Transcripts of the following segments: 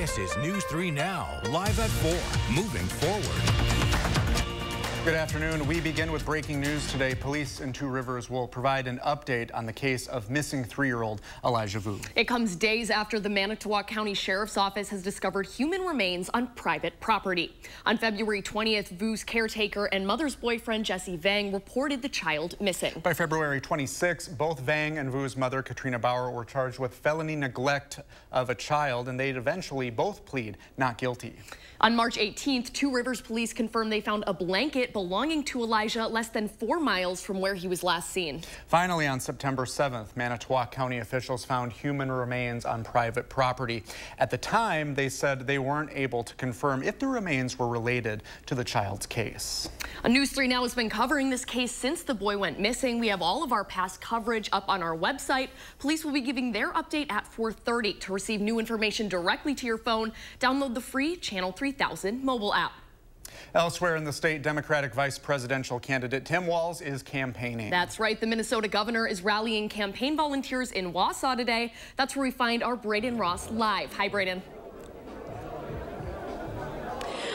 This is News 3 Now, live at 4, moving forward. Good afternoon. We begin with breaking news today. Police in Two Rivers will provide an update on the case of missing 3-year-old Elijah Vu. It comes days after the Manitowoc County Sheriff's Office has discovered human remains on private property. On February 20th, Vu's caretaker and mother's boyfriend, Jesse Vang, reported the child missing. By February 26, both Vang and Vu's mother, Katrina Bauer, were charged with felony neglect of a child, and they'd eventually both plead not guilty. On March 18th, Two Rivers police confirmed they found a blanket belonging to Elijah less than 4 miles from where he was last seen. Finally, on September 7th, Manitowoc County officials found human remains on private property. At the time, they said they weren't able to confirm if the remains were related to the child's case. News 3 Now has been covering this case since the boy went missing. We have all of our past coverage up on our website. Police will be giving their update at 4:30. To receive new information directly to your phone, download the free Channel 3000 mobile app. Elsewhere in the state, Democratic vice presidential candidate Tim Walz is campaigning. That's right. The Minnesota governor is rallying campaign volunteers in Wausau today. That's where we find our Braden Ross live. Hi, Braden.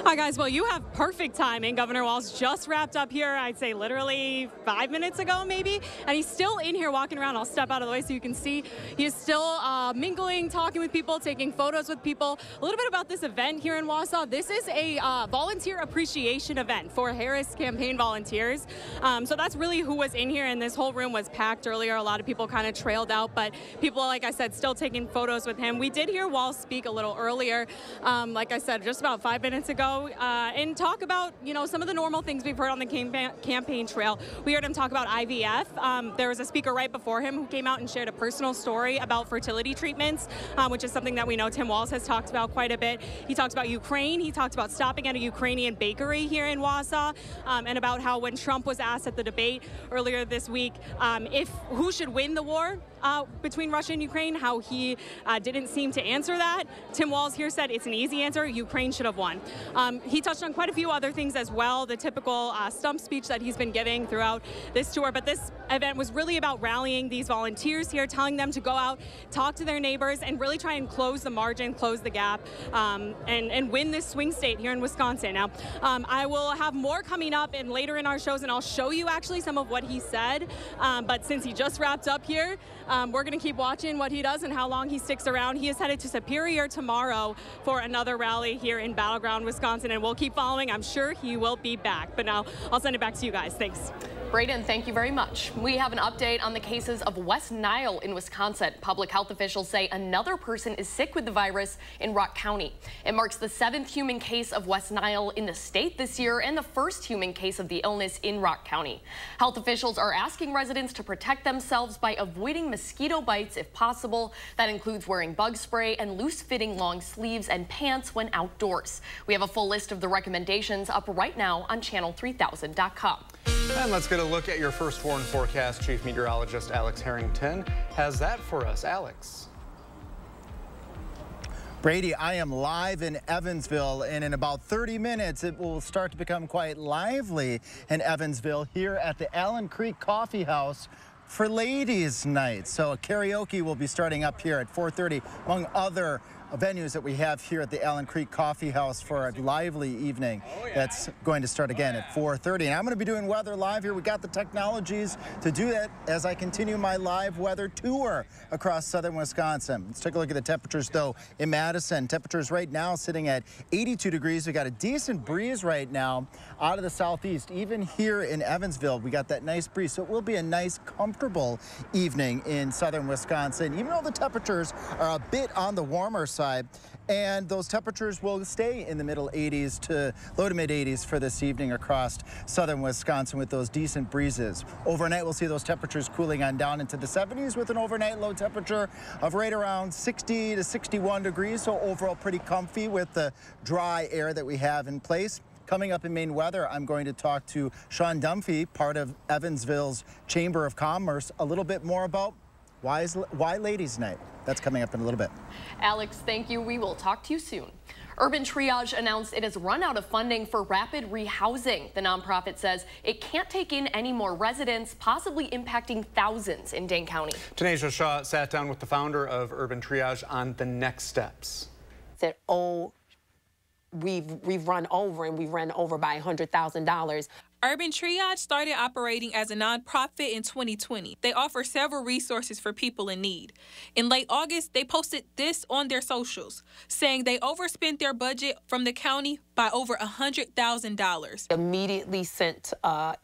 Hi, guys. Well, you have perfect timing. Governor Walz just wrapped up here, I'd say literally 5 minutes ago, maybe. And he's still in here walking around. I'll step out of the way so you can see. He is still mingling, talking with people, taking photos with people. A little bit about this event here in Wausau. This is a volunteer appreciation event for Harris campaign volunteers. So that's really who was in here. And this whole room was packed earlier. A lot of people kind of trailed out, but people, like I said, still taking photos with him. We did hear Walz speak a little earlier, like I said, just about 5 minutes ago. And talk about, some of the normal things we've heard on the campaign trail. We heard him talk about IVF. There was a speaker right before him who came out and shared a personal story about fertility treatments, which is something that we know Tim Walz has talked about quite a bit. He talked about Ukraine. He talked about stopping at a Ukrainian bakery here in Wausau, and about how when Trump was asked at the debate earlier this week who should win the war between Russia and Ukraine, how he didn't seem to answer that. Tim Walz here said it's an easy answer. Ukraine should have won. He touched on quite a few other things as well, the typical stump speech that he's been giving throughout this tour. But this event was really about rallying these volunteers here, telling them to go out, talk to their neighbors, and really try and close the margin, close the gap, and win this swing state here in Wisconsin. Now, I will have more coming up and later in our shows, and I'll show you actually some of what he said. But since he just wrapped up here, we're going to keep watching what he does and how long he sticks around. He is headed to Superior tomorrow for another rally here in Battleground, Wisconsin, and we'll keep following. I'm sure he will be back. But now I'll send it back to you guys. Thanks. Braden, thank you very much. We have an update on the cases of West Nile in Wisconsin. Public health officials say another person is sick with the virus in Rock County. It marks the 7th human case of West Nile in the state this year and the first human case of the illness in Rock County. Health officials are asking residents to protect themselves by avoiding mosquito bites if possible. That includes wearing bug spray and loose-fitting long sleeves and pants when outdoors. We have a full list of the recommendations up right now on channel3000.com. And let's get a look at your first foreign forecast. Chief Meteorologist Alex Harrington has that for us. Alex. Brady, I am live in Evansville, and in about 30 minutes, it will start to become quite lively in Evansville here at the Allen Creek Coffee House for Ladies' Night. So karaoke will be starting up here at 4:30, among other venues that we have here at the Allen Creek Coffee House for a lively evening. That's going to start again at 4:30. And I'm going to be doing weather live here. We got the technologies to do that as I continue my live weather tour across southern Wisconsin. Let's take a look at the temperatures, though, in Madison. Temperatures right now sitting at 82 degrees. We got a decent breeze right now out of the southeast. Even here in Evansville, we got that nice breeze. So it will be a nice, comfortable evening in southern Wisconsin, even though the temperatures are a bit on the warmer side. And those temperatures will stay in the middle 80s to low to mid 80s for this evening across southern Wisconsin with those decent breezes. Overnight, we'll see those temperatures cooling on down into the 70s with an overnight low temperature of right around 60 to 61 degrees. So overall pretty comfy with the dry air that we have in place. Coming up in Maine weather, I'm going to talk to Sean Dunphy, part of Evansville's Chamber of Commerce, a little bit more about why Ladies' Night. That's coming up in a little bit. Alex, thank you. We will talk to you soon. Urban Triage announced it has run out of funding for rapid rehousing. The nonprofit says it can't take in any more residents, possibly impacting thousands in Dane County. Tanisha Shaw sat down with the founder of Urban Triage on the next steps. said, oh, we've run over, and we've run over by $100,000. Urban Triage started operating as a nonprofit in 2020. They offer several resources for people in need. In late August, they posted this on their socials, saying they overspent their budget from the county by over $100,000. Immediately sent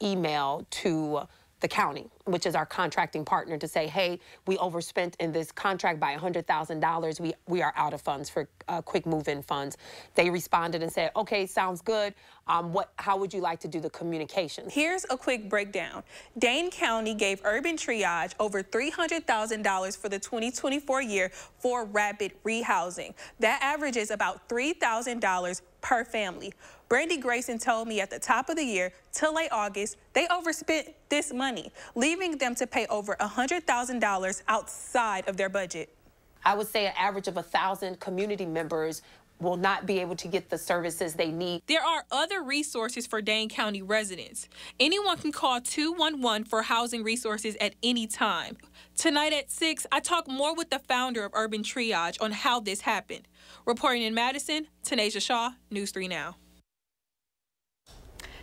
email to the county, which is our contracting partner, to say, hey, we overspent in this contract by $100,000. We are out of funds for quick move-in funds. They responded and said, okay, sounds good. How would you like to do the communication? Here's a quick breakdown. Dane County gave Urban Triage over $300,000 for the 2024 year for rapid rehousing. That averages about $3,000 per family. Brandy Grayson told me at the top of the year, till late August, they overspent this money, leaving them to pay over $100,000 outside of their budget. I would say an average of 1,000 community members will not be able to get the services they need. There are other resources for Dane County residents. Anyone can call 211 for housing resources at any time. Tonight at 6, I talk more with the founder of Urban Triage on how this happened. Reporting in Madison, Tanasia Shaw, News 3 Now.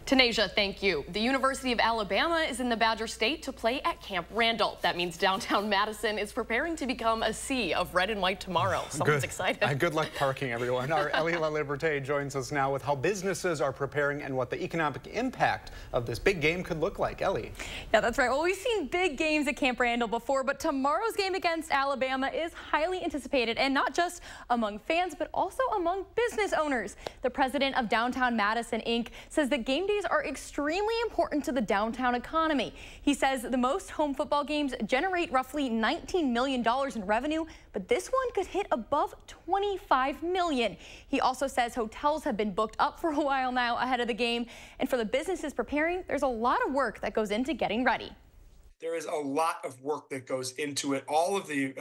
Tanasia, thank you. The University of Alabama is in the Badger State to play at Camp Randall. That means downtown Madison is preparing to become a sea of red and white tomorrow. Someone's excited. Good luck parking, everyone. Our Ellie LaLiberte joins us now with how businesses are preparing and what the economic impact of this big game could look like. Ellie. Yeah, that's right. Well, we've seen big games at Camp Randall before, but tomorrow's game against Alabama is highly anticipated, and not just among fans, but also among business owners. The president of Downtown Madison, Inc. says that game days are extremely important to the downtown economy. He says the most home football games generate roughly $19 million in revenue, but this one could hit above $25 million. He also says hotels have been booked up for a while now ahead of the game, and for the businesses preparing, there's a lot of work that goes into getting ready. There is a lot of work that goes into it. All of the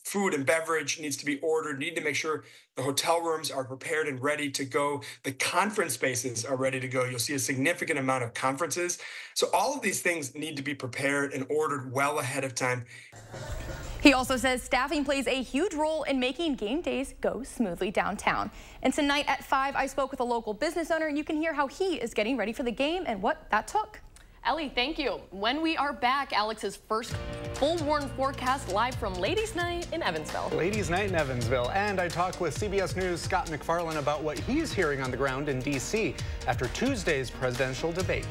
food and beverage needs to be ordered. Need to make sure the hotel rooms are prepared and ready to go. The conference spaces are ready to go. You'll see a significant amount of conferences. So all of these things need to be prepared and ordered well ahead of time. He also says staffing plays a huge role in making game days go smoothly downtown. And tonight at 5, I spoke with a local business owner, and you can hear how he is getting ready for the game and what that took. Ellie, thank you. When we are back, Alex's first full-worn forecast live from Ladies' Night in Evansville. Ladies' Night in Evansville. And I talk with CBS News' Scott McFarland about what he's hearing on the ground in D.C. after Tuesday's presidential debate.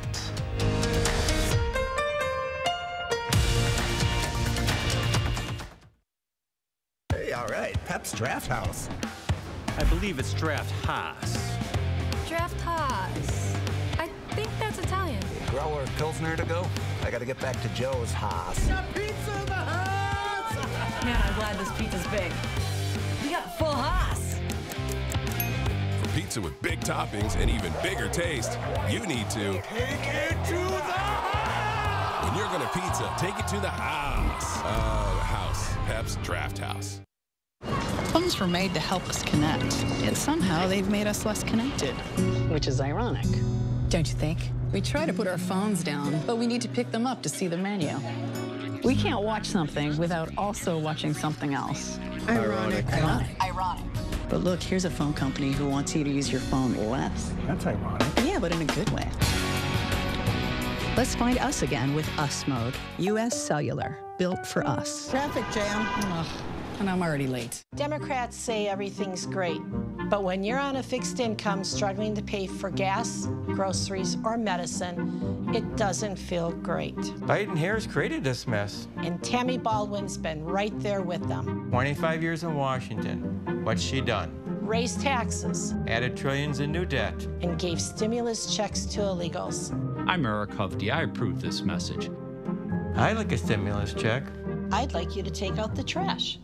Hey, all right. Pep's Draft House. I believe it's Draft Haas. Draft Haas. I think that's Italian. Growler Pilsner to go? I gotta get back to Joe's Haas. Pizza in the house! Man, I'm glad this pizza's big. We got full Haas. For pizza with big toppings and even bigger taste, you need to take it to the house! When you're gonna pizza, take it to the house. House. Pep's Draft House. Phones were made to help us connect, yet somehow they've made us less connected. Which is ironic. Don't you think? We try to put our phones down, but we need to pick them up to see the menu. We can't watch something without also watching something else. Ironic. Ironic. But look, here's a phone company who wants you to use your phone less. That's ironic. Yeah, but in a good way. Let's find us again with Us Mode. U.S. Cellular, built for us. Traffic jam. Ugh, and I'm already late. Democrats say everything's great, but when you're on a fixed income struggling to pay for gas, groceries, or medicine, it doesn't feel great. Biden-Harris created this mess. And Tammy Baldwin's been right there with them. 25 years in Washington. What's she done? Raised taxes. Added trillions in new debt. And gave stimulus checks to illegals. I'm Eric Hovde. I approve this message. I'd like a stimulus check. I'd like you to take out the trash.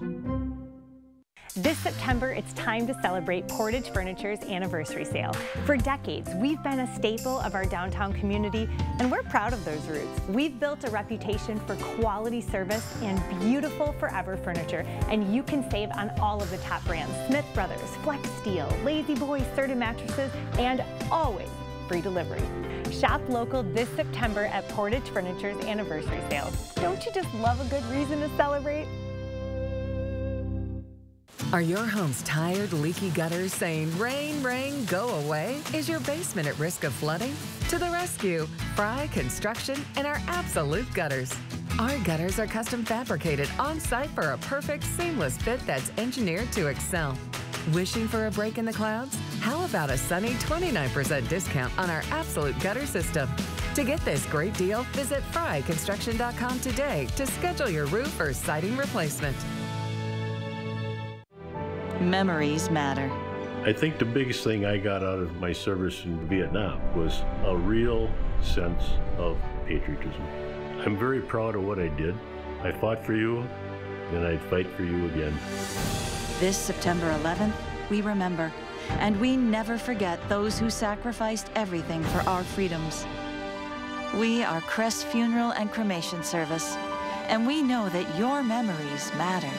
This September, it's time to celebrate Portage Furniture's anniversary sale. For decades, we've been a staple of our downtown community, and we're proud of those roots. We've built a reputation for quality service and beautiful forever furniture, and you can save on all of the top brands: Smith Brothers, Flex Steel, Lazy Boy, Serta mattresses, and always free delivery. Shop local this September at Portage Furniture's anniversary sale. Don't you just love a good reason to celebrate? Are your home's tired, leaky gutters saying, rain, rain, go away? Is your basement at risk of flooding? To the rescue, Fry Construction and our Absolute Gutters. Our gutters are custom fabricated on-site for a perfect, seamless fit that's engineered to excel. Wishing for a break in the clouds? How about a sunny 29% discount on our Absolute Gutter System? To get this great deal, visit fryconstruction.com today to schedule your roof or siding replacement. Memories matter. I think the biggest thing I got out of my service in Vietnam was a real sense of patriotism. I'm very proud of what I did. I fought for you, and I'd fight for you again. This September 11th, we remember, and we never forget those who sacrificed everything for our freedoms. We are Crest Funeral and Cremation Service, and we know that your memories matter.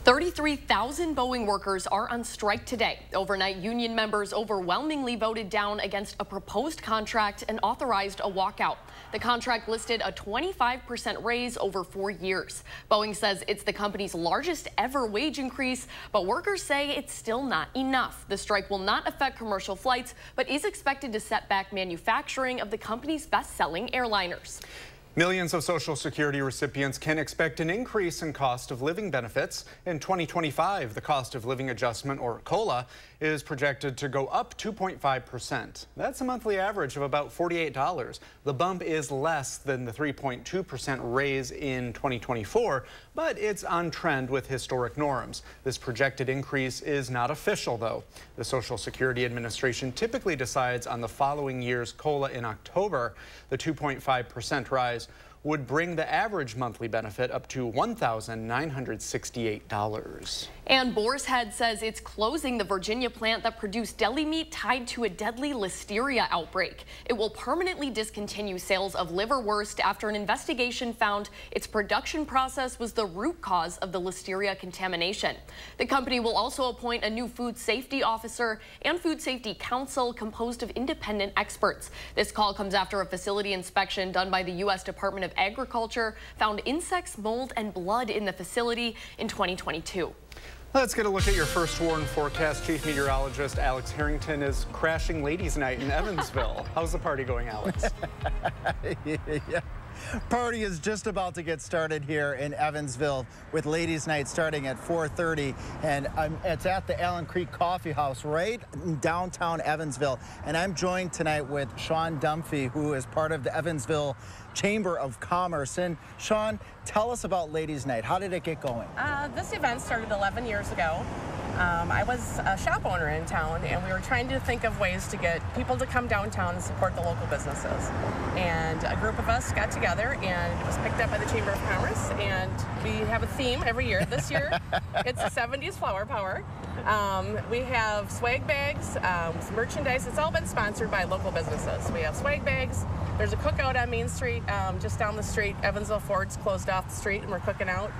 33,000 Boeing workers are on strike today. Overnight, union members overwhelmingly voted down against a proposed contract and authorized a walkout. The contract listed a 25% raise over 4 years. Boeing says it's the company's largest ever wage increase, but workers say it's still not enough. The strike will not affect commercial flights, but is expected to set back manufacturing of the company's best-selling airliners. Millions of Social Security recipients can expect an increase in cost of living benefits. In 2025, the cost of living adjustment, or COLA, is projected to go up 2.5%. That's a monthly average of about $48. The bump is less than the 3.2% raise in 2024, but it's on trend with historic norms. This projected increase is not official, though. The Social Security Administration typically decides on the following year's COLA in October. The 2.5% rise would bring the average monthly benefit up to $1,968. And Boar's Head says it's closing the Virginia plant that produced deli meat tied to a deadly listeria outbreak. It will permanently discontinue sales of liverwurst after an investigation found its production process was the root cause of the listeria contamination. The company will also appoint a new food safety officer and food safety council composed of independent experts. This call comes after a facility inspection done by the U.S. Department of Agriculture found insects, mold, and blood in the facility in 2022. Let's get a look at your first warn forecast. Chief Meteorologist Alex Harrington is crashing ladies' night in Evansville. How's the party going, Alex? Yeah. Party is just about to get started here in Evansville with Ladies' Night starting at 4:30, and it's at the Allen Creek Coffee House right in downtown Evansville. And I'm joined tonight with Sean Dunphy, who is part of the Evansville Chamber of Commerce. And Sean, tell us about Ladies' Night. How did it get going? This event started 11 years ago. I was a shop owner in town, and we were trying to think of ways to get people to come downtown and support the local businesses. And a group of us got together, and it was picked up by the Chamber of Commerce, and we have a theme every year. This year, it's 70s Flower Power. We have swag bags, merchandise. It's all been sponsored by local businesses. We have swag bags. There's a cookout on Main Street, just down the street. Evansville Ford's closed off the street, and we're cooking out.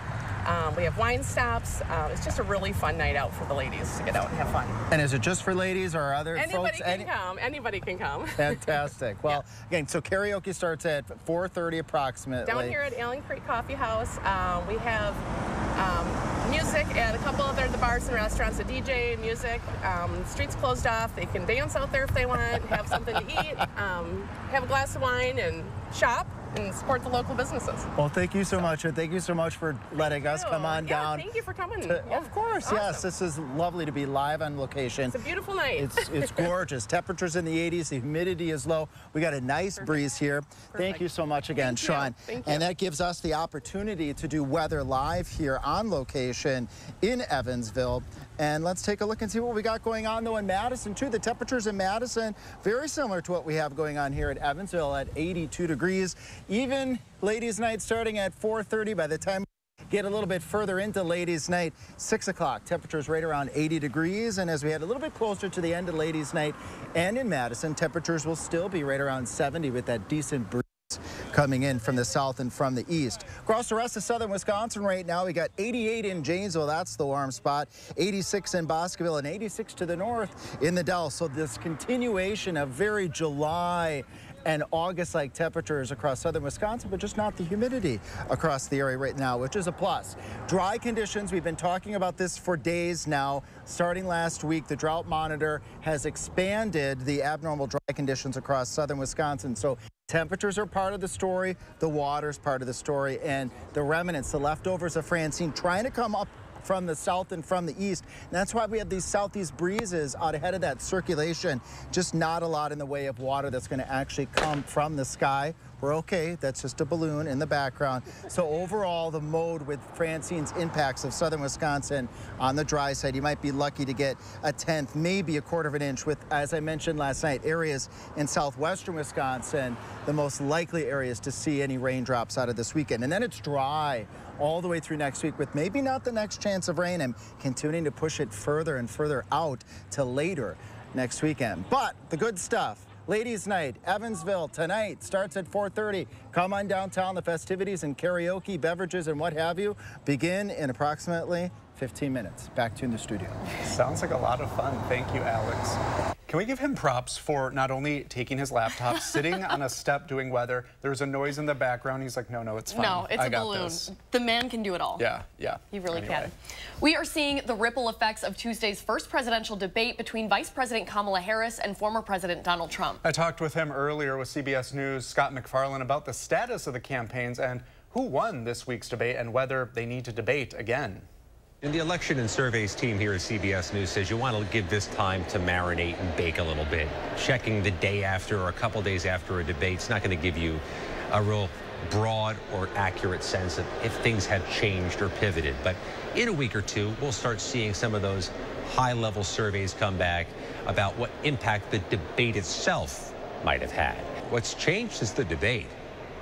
We have wine stops. It's just a really fun night out for the ladies to get out and have fun. And is it just for ladies or other folks? Anybody can come. Fantastic. Well, again, so karaoke starts at 4:30 approximately. Down here at Allen Creek Coffee House, we have music at a couple of the bars and restaurants, a DJ, music. The street's closed off. They can dance out there if they want, have something to eat, have a glass of wine, and shop and support the local businesses. Well, thank you so much, and thank you so much for letting us come on down. Thank you for coming. Of course, awesome. Yes. This is lovely to be live on location. It's a beautiful night. It's gorgeous. Temperatures in the 80s. The humidity is low. We got a nice breeze here. Perfect. Thank you so much again, Sean. Thank you. And that gives us the opportunity to do weather live here on location in Evansville. And let's take a look and see what we got going on, though, in Madison, too. The temperatures in Madison, very similar to what we have going on here at Evansville at 82 degrees. Even Ladies' Night starting at 4:30. By the time we get a little bit further into Ladies' Night, 6 o'clock, temperatures right around 80 degrees. And as we head a little bit closer to the end of Ladies' Night and in Madison, temperatures will still be right around 70 with that decent breeze coming in from the south and from the east. Across the rest of southern Wisconsin right now, we got 88 in Janesville, that's the warm spot, 86 in Boscoville, and 86 to the north in the Dell. So this continuation of very July and August-like temperatures across southern Wisconsin, but just not the humidity across the area right now, which is a plus. Dry conditions, we've been talking about this for days now. Starting last week, the drought monitor has expanded the abnormal dry conditions across southern Wisconsin. So temperatures are part of the story, the water's part of the story, and the remnants, the leftovers of Francine trying to come up from the south and from the east. And that's why we have these southeast breezes out ahead of that circulation. Just not a lot in the way of water that's going to actually come from the sky. We're okay. That's just a balloon in the background. So overall, the mode with Francine's impacts of southern Wisconsin on the dry side, you might be lucky to get a tenth, maybe a quarter of an inch with, as I mentioned last night, areas in southwestern Wisconsin, the most likely areas to see any raindrops out of this weekend. And then it's dry all the way through next week with maybe not the next chance of rain and continuing to push it further and further out to later next weekend. But the good stuff. Ladies' Night, Evansville, tonight, starts at 4:30. Come on downtown. The festivities and karaoke, beverages, and what have you begin in approximately 15 minutes. Back to you in the studio. Sounds like a lot of fun. Thank you, Alex. Can we give him props for not only taking his laptop, sitting on a step doing weather? There's a noise in the background. He's like, no, it's fine. No, it's a balloon. The man can do it all. Yeah. He really can. We are seeing the ripple effects of Tuesday's first presidential debate between Vice President Kamala Harris and former President Donald Trump. I talked with him earlier with CBS News' Scott McFarland about the status of the campaigns and who won this week's debate and whether they need to debate again. And the election and surveys team here at CBS News says you want to give this time to marinate and bake a little bit. Checking the day after or a couple days after a debate is not going to give you a real broad or accurate sense of if things have changed or pivoted. But in a week or two, we'll start seeing some of those high-level surveys come back about what impact the debate itself might have had. What's changed since the debate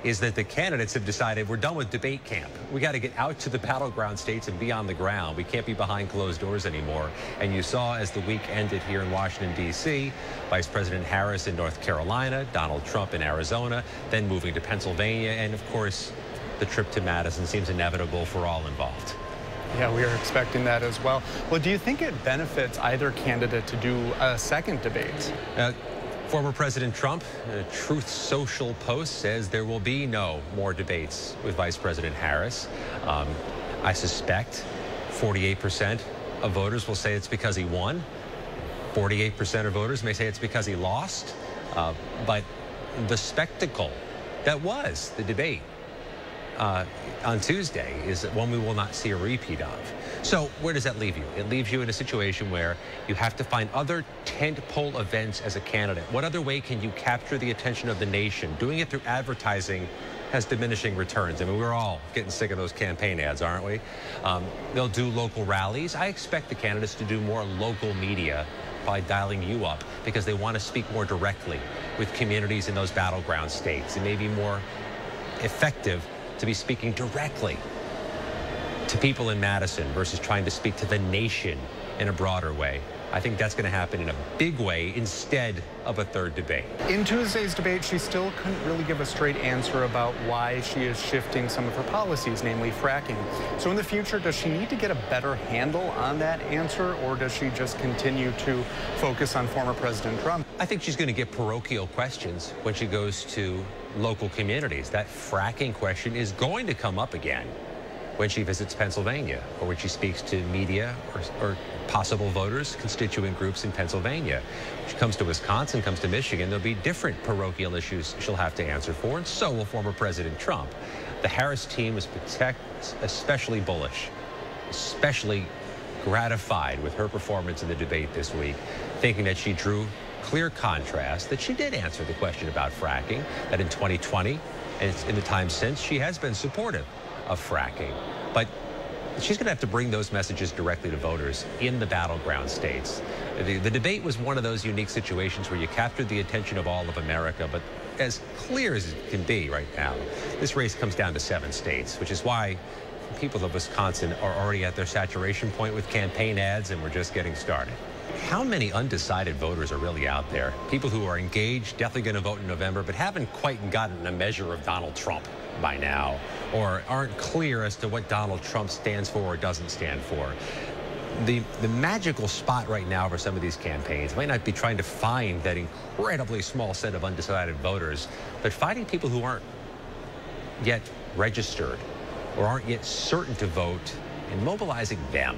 is that the candidates have decided we're done with debate camp. We got to get out to the battleground states and be on the ground. We can't be behind closed doors anymore. And you saw as the week ended here in Washington, D.C., Vice President Harris in North Carolina, Donald Trump in Arizona, then moving to Pennsylvania. And of course, the trip to Madison seems inevitable for all involved. Yeah, we are expecting that as well. Well, do you think it benefits either candidate to do a second debate? Former President Trump, a Truth Social post says there will be no more debates with Vice President Harris. I suspect 48% of voters will say it's because he won. 48% of voters may say it's because he lost. But the spectacle that was the debate on Tuesday is one we will not see a repeat of. So where does that leave you? It leaves you in a situation where you have to find other tentpole events as a candidate. What other way can you capture the attention of the nation? Doing it through advertising has diminishing returns. I mean, we're all getting sick of those campaign ads, aren't we? They'll do local rallies. I expect the candidates to do more local media by dialing you up because they want to speak more directly with communities in those battleground states. It may be more effective to be speaking directly to people in Madison versus trying to speak to the nation in a broader way. I think that's going to happen in a big way instead of a third debate. In Tuesday's debate, she still couldn't really give a straight answer about why she is shifting some of her policies, namely fracking. So in the future, does she need to get a better handle on that answer, or does she just continue to focus on former President Trump? I think she's going to get parochial questions when she goes to local communities. That fracking question is going to come up again when she visits Pennsylvania or when she speaks to media or possible voters, constituent groups in Pennsylvania. When she comes to Wisconsin, comes to Michigan, there'll be different parochial issues she'll have to answer for, and so will former President Trump. The Harris team was especially bullish, especially gratified with her performance in the debate this week, thinking that she drew clear contrast, that she did answer the question about fracking, that in 2020 and in the time since, she has been supportive of fracking. But she's going to have to bring those messages directly to voters in the battleground states. The debate was one of those unique situations where you captured the attention of all of America, but as clear as it can be right now, this race comes down to 7 states, which is why people of Wisconsin are already at their saturation point with campaign ads, and we're just getting started. How many undecided voters are really out there? People who are engaged, definitely going to vote in November, but haven't quite gotten a measure of Donald Trump by now, or aren't clear as to what Donald Trump stands for or doesn't stand for. the magical spot right now for some of these campaigns might not be trying to find that incredibly small set of undecided voters, but finding people who aren't yet registered or aren't yet certain to vote and mobilizing them.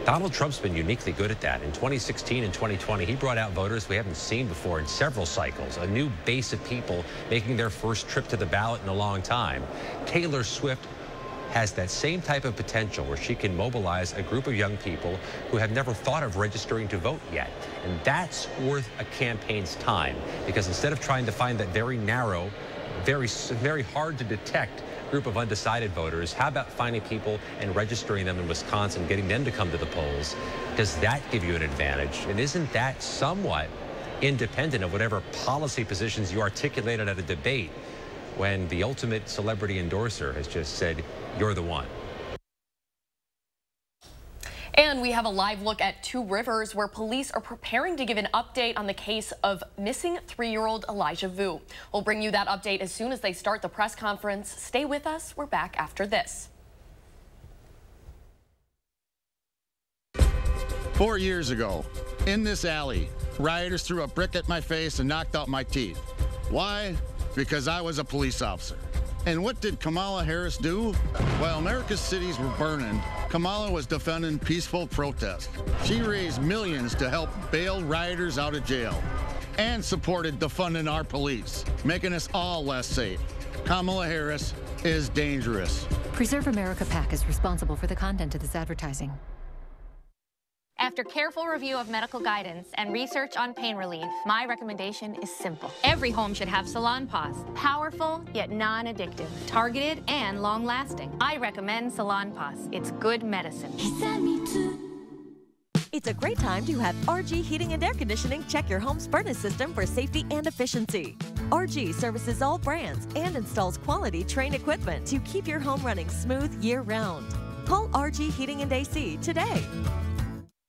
Donald Trump's been uniquely good at that. In 2016 and 2020, he brought out voters we haven't seen before in several cycles, a new base of people making their first trip to the ballot in a long time. Taylor Swift has that same type of potential where she can mobilize a group of young people who have never thought of registering to vote yet. And that's worth a campaign's time, because instead of trying to find that very narrow, very hard to detect group of undecided voters, how about finding people and registering them in Wisconsin, getting them to come to the polls? Does that give you an advantage? And isn't that somewhat independent of whatever policy positions you articulated at a debate, when the ultimate celebrity endorser has just said, you're the one? And we have a live look at Two Rivers, where police are preparing to give an update on the case of missing 3-year-old Elijah Vu. We'll bring you that update as soon as they start the press conference. Stay with us. We're back after this. 4 years ago, in this alley, rioters threw a brick at my face and knocked out my teeth. Why? Because I was a police officer. And what did Kamala Harris do? While America's cities were burning, Kamala was defending peaceful protest. She raised millions to help bail rioters out of jail and supported defunding our police, making us all less safe. Kamala Harris is dangerous. Preserve America PAC is responsible for the content of this advertising. After careful review of medical guidance and research on pain relief, my recommendation is simple. Every home should have Salon Paws. Powerful, yet non-addictive. Targeted and long-lasting. I recommend Salon Paws. It's good medicine. It's a great time to have RG Heating and Air Conditioning check your home's furnace system for safety and efficiency. RG services all brands and installs quality trained equipment to keep your home running smooth year-round. Call RG Heating and AC today.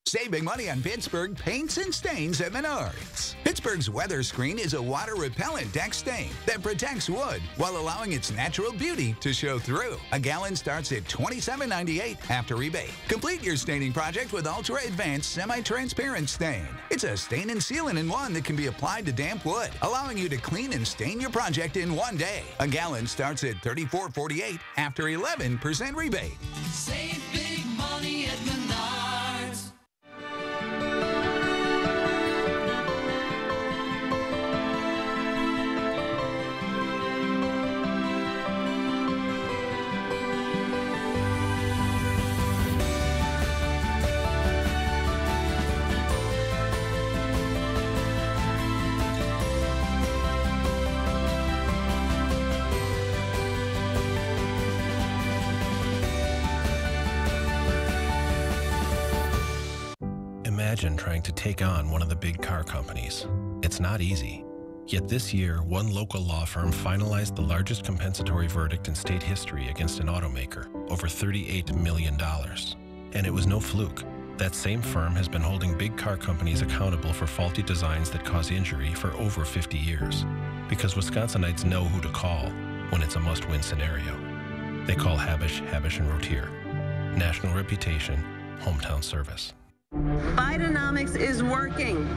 Save big money on Pittsburgh paints and stains at Menards. Pittsburgh's Weather Screen is a water-repellent deck stain that protects wood while allowing its natural beauty to show through. A gallon starts at $27.98 after rebate. Complete your staining project with ultra-advanced semi-transparent stain. It's a stain and sealant in one that can be applied to damp wood, allowing you to clean and stain your project in one day. A gallon starts at $34.48 after 11% rebate. Save big money at Menards. Imagine trying to take on one of the big car companies. It's not easy. Yet this year, one local law firm finalized the largest compensatory verdict in state history against an automaker, over $38 million. And it was no fluke. That same firm has been holding big car companies accountable for faulty designs that cause injury for over 50 years. Because Wisconsinites know who to call when it's a must-win scenario. They call Habish, Habish & Rotier. National reputation, hometown service. Bidenomics is working.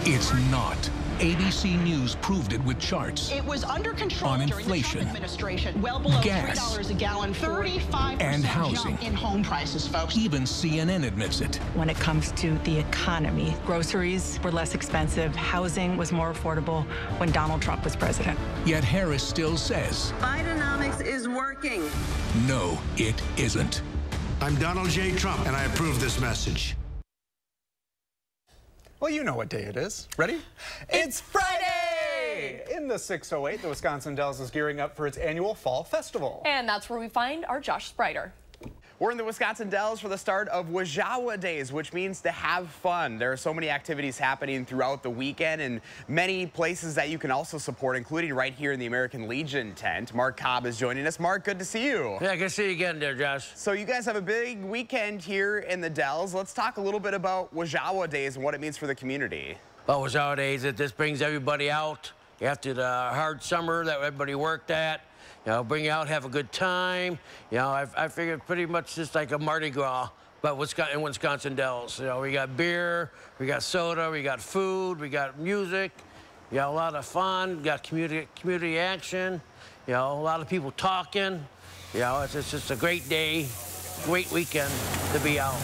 It's not. ABC News proved it with charts. It was under control on during inflation, the Trump administration. Well below gas, $3 a gallon, 35% and housing. jump in home prices, folks. Even CNN admits it. When it comes to the economy, groceries were less expensive. Housing was more affordable when Donald Trump was president. Yet Harris still says, Bidenomics is working. No, it isn't. I'm Donald J. Trump, and I approve this message. Well, you know what day it is. Ready? It's Friday! In the 608, the Wisconsin Dells is gearing up for its annual Fall Festival. And that's where we find our Josh Sprider. We're in the Wisconsin Dells for the start of Wajawa Days, which means to have fun. There are so many activities happening throughout the weekend and many places that you can also support, including right here in the American Legion tent. Mark Cobb is joining us. Mark, good to see you. Yeah, good to see you again there, Josh. So you guys have a big weekend here in the Dells. Let's talk a little bit about Wajawa Days and what it means for the community. Well, Wajawa Days, this brings everybody out after the hard summer that everybody worked at. You know, bring you out, have a good time. You know, I figured pretty much just like a Mardi Gras about in Wisconsin Dells. You know, we got beer, we got soda, we got food, we got music, we got a lot of fun, we got community action, you know, a lot of people talking. You know, it's just a great day, great weekend to be out.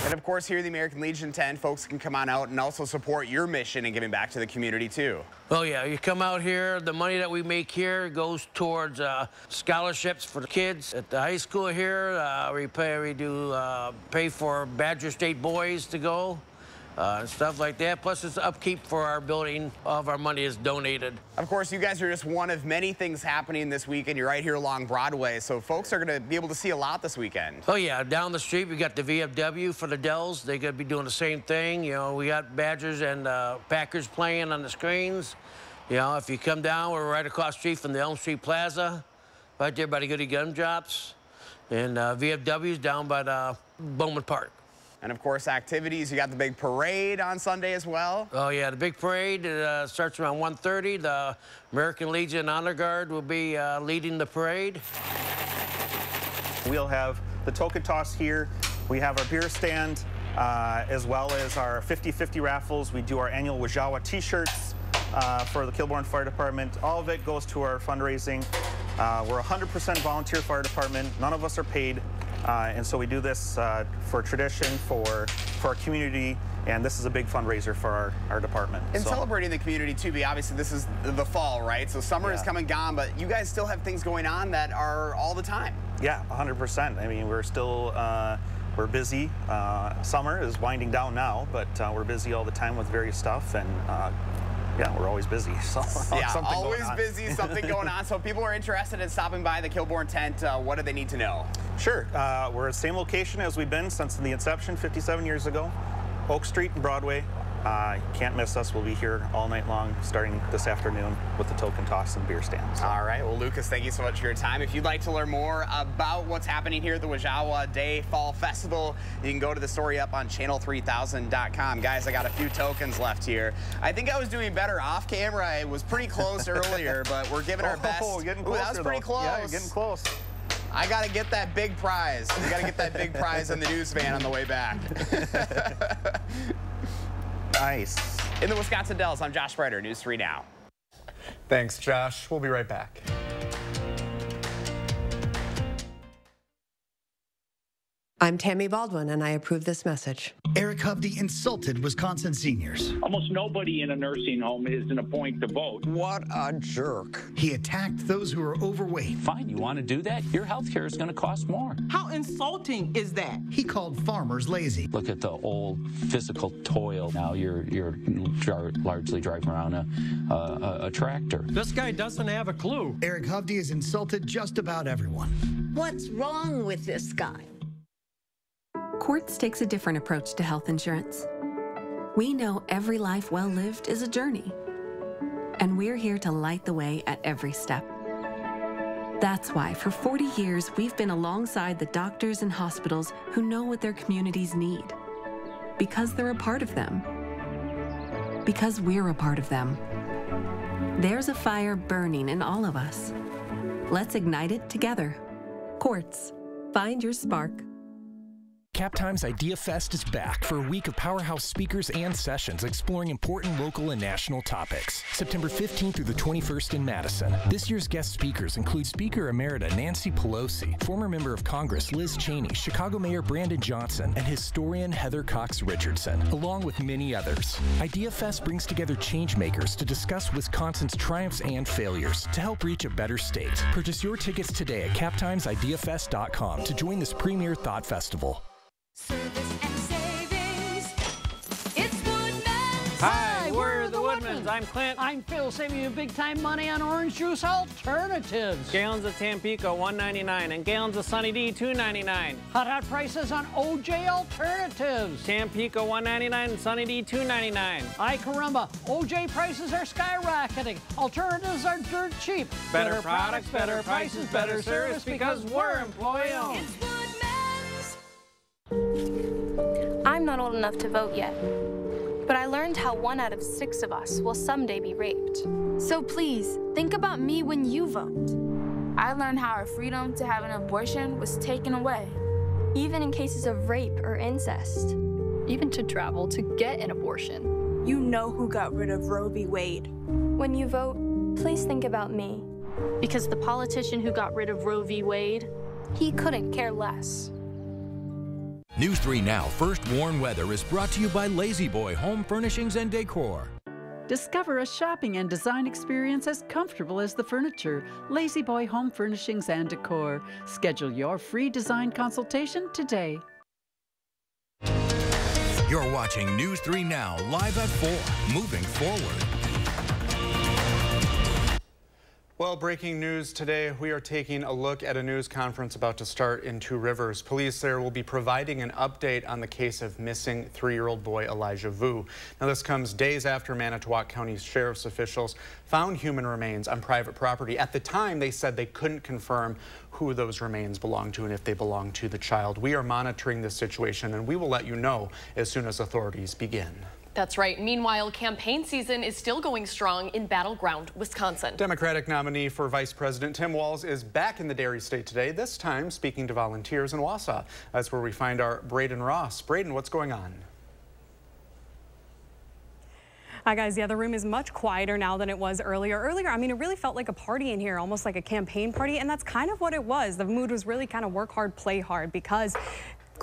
And of course, here at the American Legion tent, folks can come on out and also support your mission and giving back to the community too. Oh yeah, you come out here, the money that we make here goes towards scholarships for the kids at the high school here. We pay for Badger State boys to go. And stuff like that. Plus, it's upkeep for our building. All of our money is donated. Of course, you guys are just one of many things happening this weekend. You're right here along Broadway, so folks are going to be able to see a lot this weekend. Oh, yeah. Down the street, we got the VFW for the Dells. They're going to be doing the same thing. You know, we got Badgers and Packers playing on the screens. You know, if you come down, we're right across the street from the Elm Street Plaza, right there by the Goody Gumdrops. And VFW's down by the Bowman Park. And of course, activities. You got the big parade on Sunday as well. Oh yeah, the big parade starts around 1:30. The American Legion Honor Guard will be leading the parade. We'll have the token toss here. We have our beer stand, as well as our 50-50 raffles. We do our annual Wajawa t-shirts for the Kilbourne Fire Department. All of it goes to our fundraising. We're a 100% volunteer fire department. None of us are paid. And so we do this for tradition, for our community, and this is a big fundraiser for our department. And celebrating the community too, obviously this is the fall, right? So summer is come and gone, but you guys still have things going on that are all the time. Yeah, 100%. I mean, we're still, we're busy. Summer is winding down now, but we're busy all the time with various stuff, and yeah, we're always busy. So yeah, always busy, something going on. So if people are interested in stopping by the Kilbourne tent, what do they need to know? Sure. We're at the same location as we've been since the inception 57 years ago. Oak Street and Broadway. Can't miss us. We'll be here all night long, starting this afternoon with the token toss and beer stands. So. All right. Well, Lucas, thank you so much for your time. If you'd like to learn more about what's happening here at the Wajawa Day Fall Festival, you can go to the story up on channel3000.com. Guys, I got a few tokens left here. I think I was doing better off camera. I was pretty close earlier, but we're giving our best. Oh, getting closer, that was pretty close. Yeah, you're getting close. I got to get that big prize. We got to get that big prize in the news van on the way back. Nice. In the Wisconsin Dells, I'm Josh Spreiter, News 3 Now. Thanks, Josh. We'll be right back. I'm Tammy Baldwin, and I approve this message. Eric Hovde insulted Wisconsin seniors. Almost nobody in a nursing home is in a point to vote. What a jerk. He attacked those who are overweight. Fine, you want to do that? Your health care is going to cost more. How insulting is that? He called farmers lazy. Look at the old physical toil. Now you're largely driving around a tractor. This guy doesn't have a clue. Eric Hovde has insulted just about everyone. What's wrong with this guy? Quartz takes a different approach to health insurance. We know every life well lived is a journey, and we're here to light the way at every step. That's why for 40 years we've been alongside the doctors and hospitals who know what their communities need, because they're a part of them, because we're a part of them. There's a fire burning in all of us. Let's ignite it together. Quartz. Find your spark. CapTime's Idea Fest is back for a week of powerhouse speakers and sessions exploring important local and national topics. September 15th through the 21st in Madison. This year's guest speakers include Speaker Emerita Nancy Pelosi, former Member of Congress Liz Cheney, Chicago Mayor Brandon Johnson, and historian Heather Cox Richardson, along with many others. Idea Fest brings together changemakers to discuss Wisconsin's triumphs and failures to help reach a better state. Purchase your tickets today at captimesideafest.com to join this premier thought festival. Service and savings. It's Woodman's. Hi, we're the Woodmans. I'm Clint. I'm Phil, saving you big time money on orange juice alternatives. Gallons of Tampico, $1.99, and gallons of Sunny D, $2.99. Hot prices on OJ alternatives. Tampico, $1.99, and Sunny D, $2.99. Ay caramba, OJ prices are skyrocketing. Alternatives are dirt cheap. Better products, better prices, better service, because we're employee-owned. It's Woodman's. I'm not old enough to vote yet, but I learned how 1 out of 6 of us will someday be raped. So please, think about me when you vote. I learned how our freedom to have an abortion was taken away. even in cases of rape or incest. Even to travel to get an abortion. You know who got rid of Roe v. Wade. When you vote, please think about me. Because the politician who got rid of Roe v. Wade, he couldn't care less. News 3 Now First Warn Weather is brought to you by Lazy Boy Home Furnishings and Decor. Discover a shopping and design experience as comfortable as the furniture. Lazy Boy Home Furnishings and Decor. Schedule your free design consultation today. You're watching News 3 Now live at 4, moving forward. Well, breaking news today, we are taking a look at a news conference about to start in Two Rivers. Police there will be providing an update on the case of missing 3-year-old boy Elijah Vu. Now, this comes days after Manitowoc County Sheriff's officials found human remains on private property. At the time, they said they couldn't confirm who those remains belong to and if they belong to the child. We are monitoring this situation, and we will let you know as soon as authorities begin. That's right. Meanwhile, campaign season is still going strong in battleground Wisconsin. Democratic nominee for Vice President Tim Walz is back in the Dairy State today, this time speaking to volunteers in Wausau. That's where we find our Braden Ross. Braden, what's going on? Hi guys, yeah, the room is much quieter now than it was earlier. I mean, it really felt like a party in here, almost like a campaign party, and that's kind of what it was. The mood was really kind of work hard, play hard, because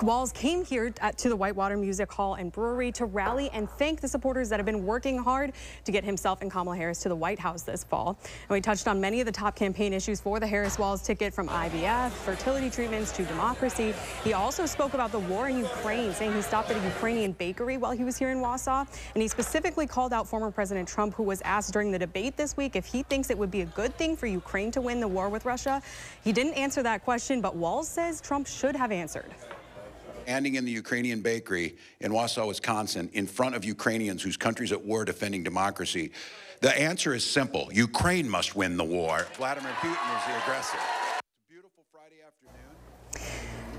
Walz came here to the Whitewater Music Hall and Brewery to rally and thank the supporters that have been working hard to get himself and Kamala Harris to the White House this fall. And we touched on many of the top campaign issues for the Harris-Walz ticket, from IVF, fertility treatments, to democracy. He also spoke about the war in Ukraine, saying he stopped at a Ukrainian bakery while he was here in Wausau. And he specifically called out former President Trump, who was asked during the debate this week if he thinks it would be a good thing for Ukraine to win the war with Russia. He didn't answer that question, but Walz says Trump should have answered. Standing in the Ukrainian bakery in Wausau, Wisconsin, in front of Ukrainians whose country's at war defending democracy. The answer is simple. Ukraine must win the war. Vladimir Putin is the aggressor.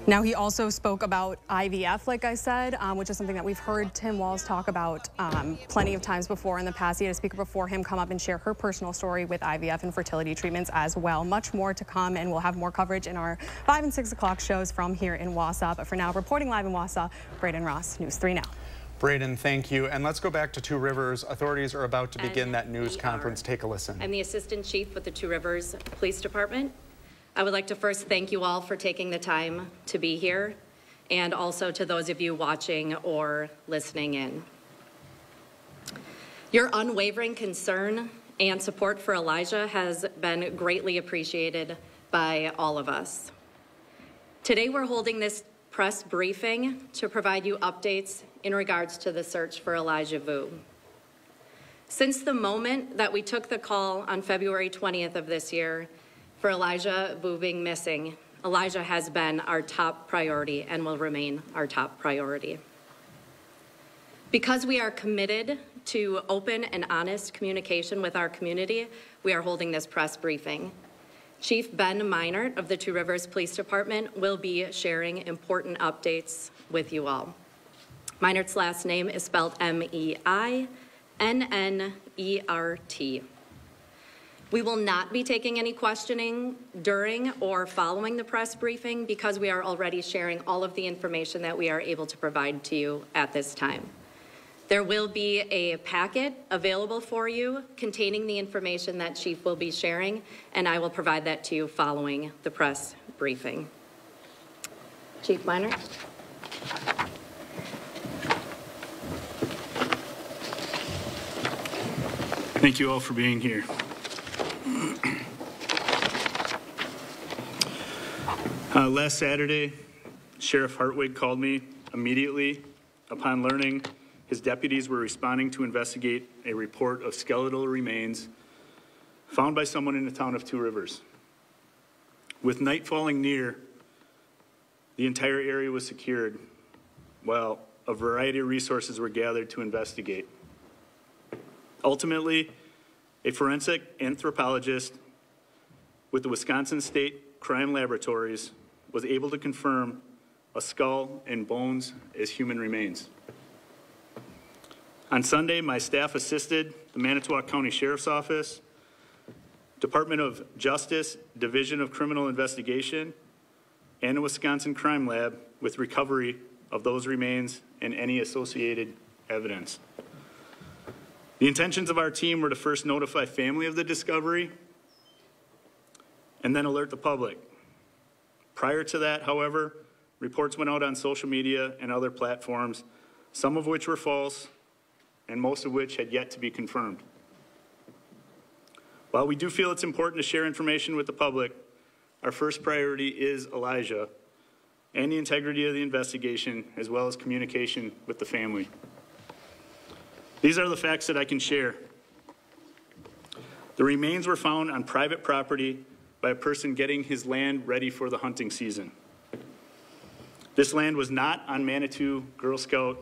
Now, he also spoke about IVF, like I said, which is something that we've heard Tim Walz talk about plenty of times before in the past. He had a speaker before him come up and share her personal story with IVF and fertility treatments as well. Much more to come, and we'll have more coverage in our 5 and 6 o'clock shows from here in Wausau. But for now, reporting live in Wausau, Braden Ross, News 3 Now. Braden, thank you. And let's go back to Two Rivers. Authorities are about to begin that news conference. Take a listen. I'm the Assistant Chief with the Two Rivers Police Department. I would like to first thank you all for taking the time to be here, and also to those of you watching or listening in. Your unwavering concern and support for Elijah has been greatly appreciated by all of us. Today we're holding this press briefing to provide you updates in regards to the search for Elijah Vu. Since the moment that we took the call on February 20th of this year for Elijah Vu being missing, Elijah has been our top priority and will remain our top priority. Because we are committed to open and honest communication with our community, we are holding this press briefing. Chief Ben Meinert of the Two Rivers Police Department will be sharing important updates with you all. Meinert's last name is spelled M-E-I-N-N-E-R-T. We will not be taking any questioning during or following the press briefing because we are already sharing all of the information that we are able to provide to you at this time. There will be a packet available for you containing the information that Chief will be sharing, and I will provide that to you following the press briefing. Chief Meinert. Thank you all for being here. Last Saturday, Sheriff Hartwig called me immediately upon learning his deputies were responding to investigate a report of skeletal remains found by someone in the town of Two Rivers. With night falling near, the entire area was secured while a variety of resources were gathered to investigate. Ultimately, a forensic anthropologist with the Wisconsin State Crime Laboratories was able to confirm a skull and bones as human remains. On Sunday, my staff assisted the Manitowoc County Sheriff's Office, Department of Justice, Division of Criminal Investigation, and the Wisconsin Crime Lab with recovery of those remains and any associated evidence. The intentions of our team were to first notify family of the discovery and then alert the public. Prior to that, however, reports went out on social media and other platforms, some of which were false and most of which had yet to be confirmed. While we do feel it's important to share information with the public, our first priority is Elijah and the integrity of the investigation, as well as communication with the family. These are the facts that I can share. The remains were found on private property by a person getting his land ready for the hunting season. This land was not on Manitou Girl Scout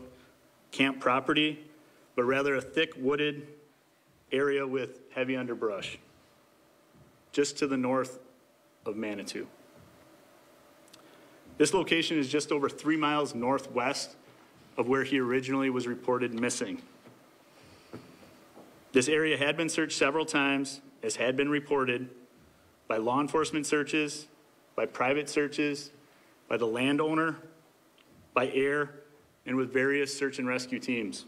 camp property, but rather a thick wooded area with heavy underbrush, just to the north of Manitou. This location is just over 3 miles northwest of where he originally was reported missing. This area had been searched several times, as had been reported, by law enforcement searches, by private searches, by the landowner, by air, and with various search and rescue teams.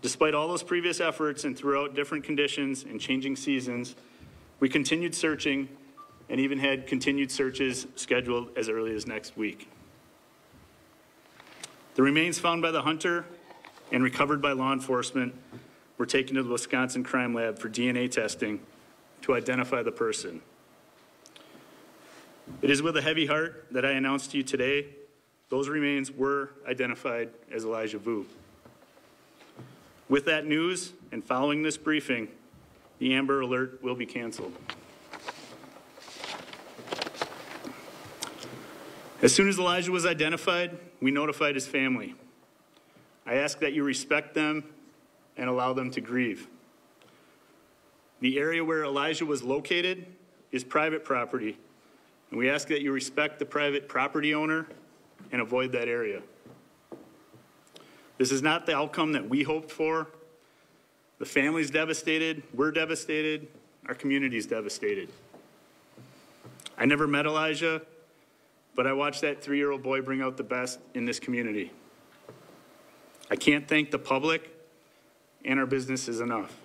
Despite all those previous efforts and throughout different conditions and changing seasons, we continued searching and even had continued searches scheduled as early as next week. The remains found by the hunter and recovered by law enforcement were taken to the Wisconsin Crime Lab for DNA testing to identify the person. It is with a heavy heart that I announce to you today, those remains were identified as Elijah Vu. With that news and following this briefing, the Amber Alert will be canceled. As soon as Elijah was identified, we notified his family. I ask that you respect them and allow them to grieve. The area where Elijah was located is private property, and we ask that you respect the private property owner and avoid that area. This is not the outcome that we hoped for. The family's devastated, we're devastated, our community's devastated. I never met Elijah, but I watched that 3-year-old boy bring out the best in this community. I can't thank the public and our businesses enough.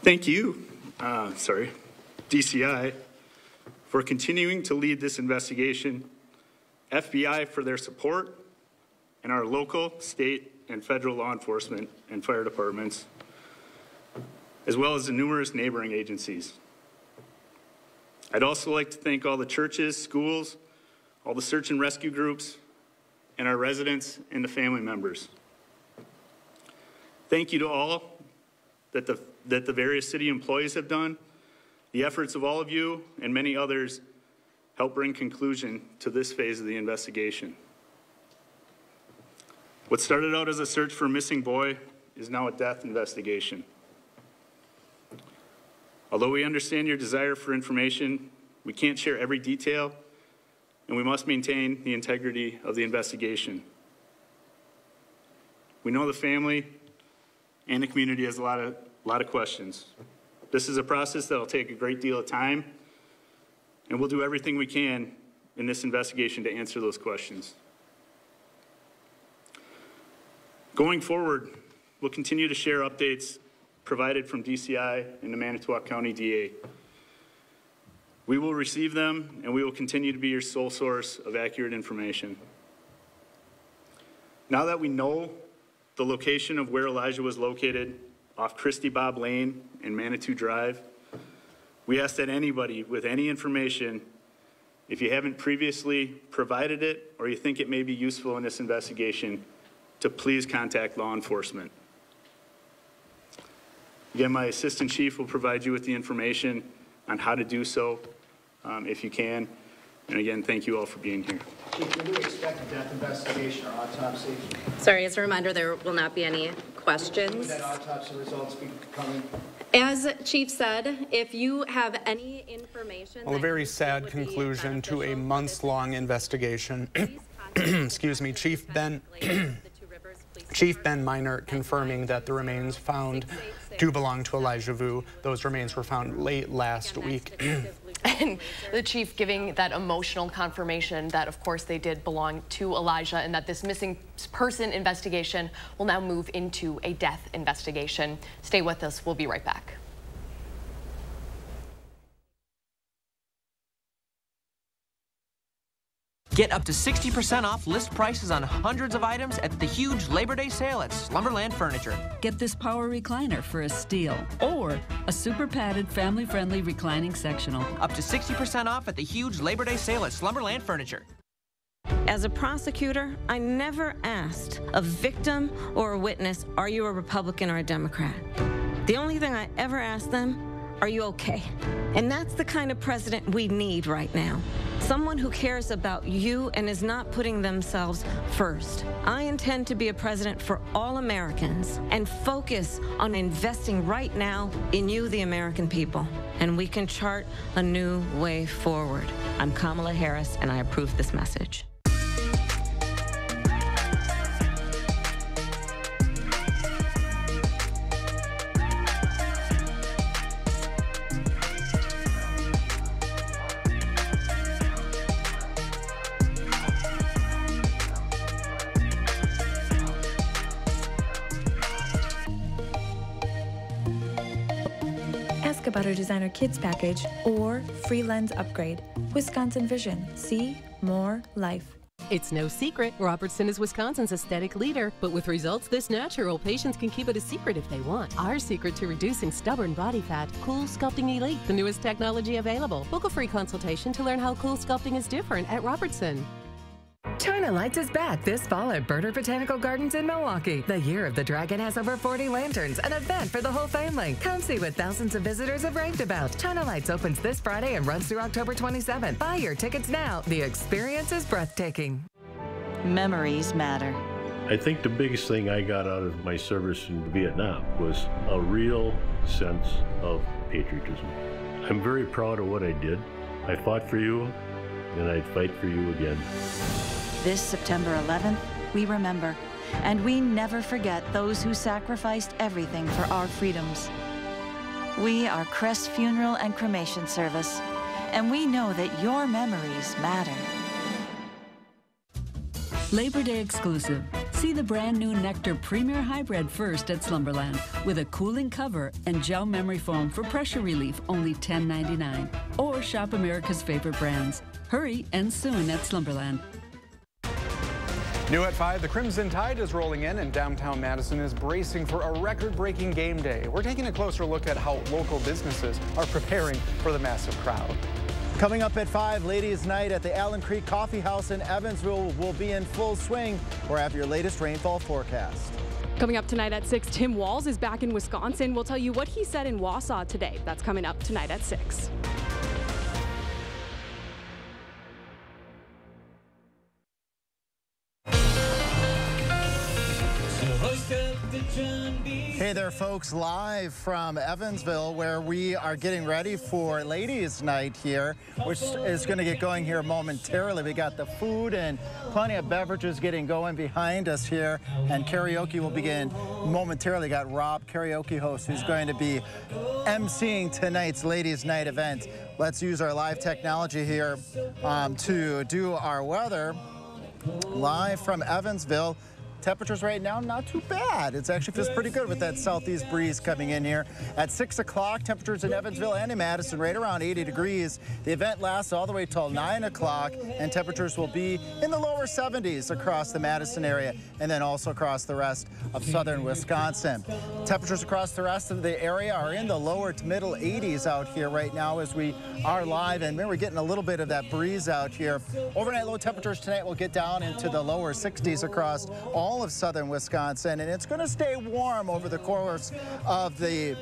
Thank you, DCI, for continuing to lead this investigation, FBI for their support, and our local, state, and federal law enforcement and fire departments, as well as the numerous neighboring agencies. I'd also like to thank all the churches, schools, all the search and rescue groups, and our residents and the family members. Thank you to all that the various city employees have done. The efforts of all of you and many others help bring conclusion to this phase of the investigation. What started out as a search for a missing boy is now a death investigation. Although we understand your desire for information, we can't share every detail, and we must maintain the integrity of the investigation. We know the family and the community has a lot of questions. This is a process that will take a great deal of time, and we'll do everything we can in this investigation to answer those questions. Going forward, we'll continue to share updates provided from DCI and the Manitowoc County DA. We will receive them, and we will continue to be your sole source of accurate information. Now that we know the location of where Elijah was located, off Christy Bob Lane and Manitou Drive, we ask that anybody with any information, if you haven't previously provided it or you think it may be useful in this investigation, to please contact law enforcement. Again, my assistant chief will provide you with the information on how to do so if you can. And again, thank you all for being here. Chief, do we expect a death investigation or autopsy? Sorry, as a reminder, there will not be any questions. Would that autopsy results be coming? As Chief said, if you have any information... Well, a very sad conclusion to a months-long investigation. Excuse me, Chief Ben... Chief Ben Minert confirming that the remains found do belong to Elijah Vu. Those remains were found late last week. And the chief giving that emotional confirmation that, of course, they did belong to Elijah and that this missing person investigation will now move into a death investigation. Stay with us. We'll be right back. Get up to 60% off list prices on hundreds of items at the huge Labor Day sale at Slumberland Furniture. Get this power recliner for a steal, or a super padded, family-friendly reclining sectional. Up to 60% off at the huge Labor Day sale at Slumberland Furniture. As a prosecutor, I never asked a victim or a witness, are you a Republican or a Democrat? The only thing I ever asked them, are you okay? And that's the kind of president we need right now. Someone who cares about you and is not putting themselves first. I intend to be a president for all Americans and focus on investing right now in you, the American people. And we can chart a new way forward. I'm Kamala Harris, and I approve this message. Ask about our designer kids package or free lens upgrade. Wisconsin Vision. See more life. It's no secret, Robertson is Wisconsin's aesthetic leader, but with results this natural, patients can keep it a secret if they want. Our secret to reducing stubborn body fat, Cool Sculpting Elite, the newest technology available. Book a free consultation to learn how cool sculpting is different at Robertson. China Lights is back this fall at Birder Botanical Gardens in Milwaukee. The Year of the Dragon has over 40 lanterns, an event for the whole family. Come see what thousands of visitors have raved about. China Lights opens this Friday and runs through October 27th. Buy your tickets now. The experience is breathtaking. Memories matter. I think the biggest thing I got out of my service in Vietnam was a real sense of patriotism. I'm very proud of what I did. I fought for you, and I'd fight for you again. This September 11th, we remember, and we never forget those who sacrificed everything for our freedoms. We are Crest Funeral and Cremation Service, and we know that your memories matter. Labor Day exclusive. See the brand new Nectar Premier Hybrid first at Slumberland with a cooling cover and gel memory foam for pressure relief, only $10.99. Or shop America's favorite brands. Hurry and soon at Slumberland. New at 5, the Crimson Tide is rolling in and downtown Madison is bracing for a record-breaking game day. We're taking a closer look at how local businesses are preparing for the massive crowd. Coming up at 5, Ladies' Night at the Allen Creek Coffee House in Evansville will be in full swing. We'll have your latest rainfall forecast. Coming up tonight at 6, Tim Walz is back in Wisconsin. We'll tell you what he said in Wausau today. That's coming up tonight at 6. Hey there, folks, live from Evansville, where we are getting ready for Ladies' Night here, which is going to get going here momentarily. We got the food and plenty of beverages getting going behind us here, and karaoke will begin momentarily. Got Rob, karaoke host, who's going to be emceeing tonight's Ladies' Night event. Let's use our live technology here to do our weather. Live from Evansville. Temperatures right now, not too bad. It actually feels pretty good with that southeast breeze coming in here. At 6 o'clock, temperatures in Evansville and in Madison right around 80 degrees. The event lasts all the way till 9 o'clock, and temperatures will be in the lower 70s across the Madison area and then also across the rest of southern Wisconsin. Temperatures across the rest of the area are in the lower to middle 80s out here right now as we are live, and we're getting a little bit of that breeze out here. Overnight low temperatures tonight will get down into the lower 60s across all of southern Wisconsin, and it's going to stay warm over the course of the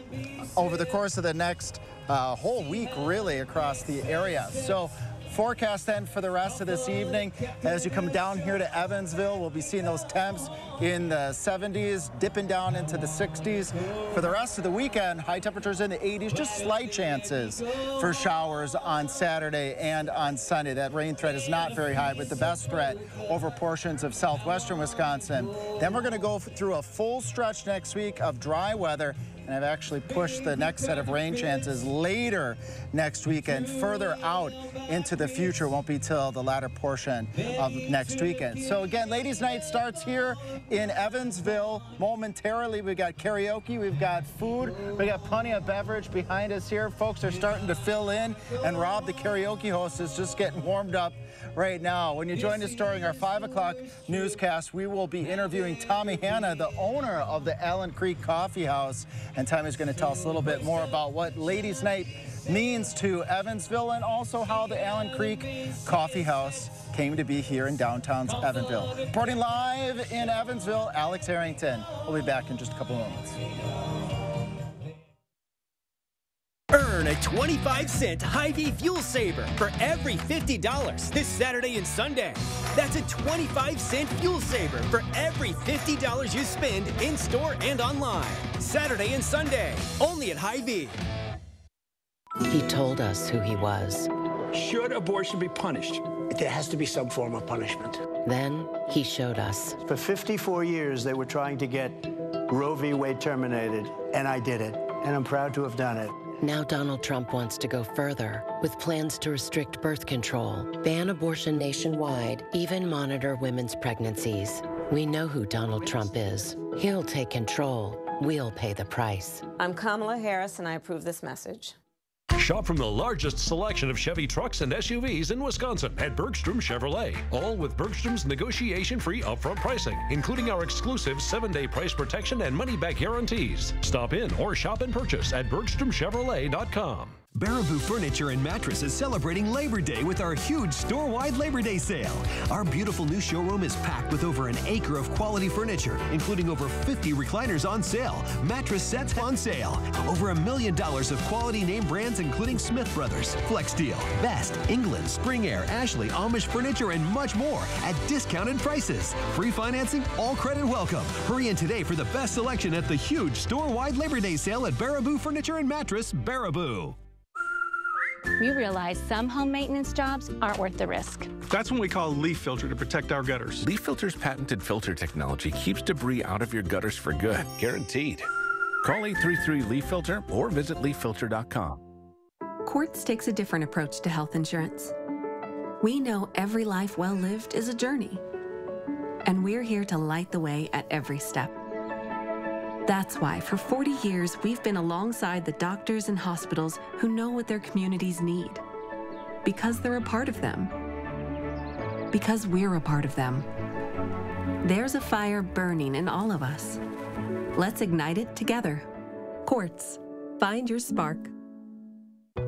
next whole week, really, across the area. So forecast then for the rest of this evening, as you come down here to Evansville, we'll be seeing those temps in the 70s, dipping down into the 60s. For the rest of the weekend, high temperatures in the 80s, just slight chances for showers on Saturday and on Sunday. That rain threat is not very high, but the best threat over portions of southwestern Wisconsin. Then we're going to go through a full stretch next week of dry weather, and I've actually pushed the next set of rain chances later next weekend, further out into the future. Won't be till the latter portion of next weekend. So again, ladies' night starts here in Evansville momentarily. We've got karaoke, we've got food, we got plenty of beverage behind us here. Folks are starting to fill in, and Rob, the karaoke host, is just getting warmed up right now. When you join us during our 5 o'clock newscast, we will be interviewing Tommy Hanna, the owner of the Allen Creek Coffee House. And Tommy's going to tell us a little bit more about what Ladies' Night means to Evansville, and also how the Allen Creek Coffee House came to be here in downtown Evansville. Reporting live in Evansville, Alex Harrington. We'll be back in just a couple moments. Earn a 25-cent Hy-Vee fuel saver for every $50 this Saturday and Sunday. That's a 25-cent fuel saver for every $50 you spend in-store and online. Saturday and Sunday, only at Hy-Vee. He told us who he was. Should abortion be punished? There has to be some form of punishment. Then he showed us. For 54 years, they were trying to get Roe v. Wade terminated, and I did it, and I'm proud to have done it. Now Donald Trump wants to go further with plans to restrict birth control, ban abortion nationwide, even monitor women's pregnancies. We know who Donald Trump is. He'll take control. We'll pay the price. I'm Kamala Harris, and I approve this message. Shop from the largest selection of Chevy trucks and SUVs in Wisconsin at Bergstrom Chevrolet, all with Bergstrom's negotiation-free upfront pricing, including our exclusive 7-day price protection and money-back guarantees. Stop in or shop and purchase at BergstromChevrolet.com. Baraboo Furniture and Mattress is celebrating Labor Day with our huge store-wide Labor Day sale. Our beautiful new showroom is packed with over an acre of quality furniture, including over 50 recliners on sale, mattress sets on sale, over $1 million of quality name brands including Smith Brothers, Flexsteel, Best, England, Spring Air, Ashley, Amish Furniture, and much more at discounted prices. Free financing, all credit welcome. Hurry in today for the best selection at the huge store-wide Labor Day sale at Baraboo Furniture and Mattress, Baraboo. We realize some home maintenance jobs aren't worth the risk. That's when we call Leaf Filter to protect our gutters. Leaf Filter's patented filter technology keeps debris out of your gutters for good, guaranteed. Call 833-LEAF-FILTER or visit leaffilter.com. Quartz takes a different approach to health insurance. We know every life well lived is a journey, and we're here to light the way at every step. That's why for 40 years, we've been alongside the doctors and hospitals who know what their communities need. Because they're a part of them. Because we're a part of them. There's a fire burning in all of us. Let's ignite it together. Quartz. Find your spark.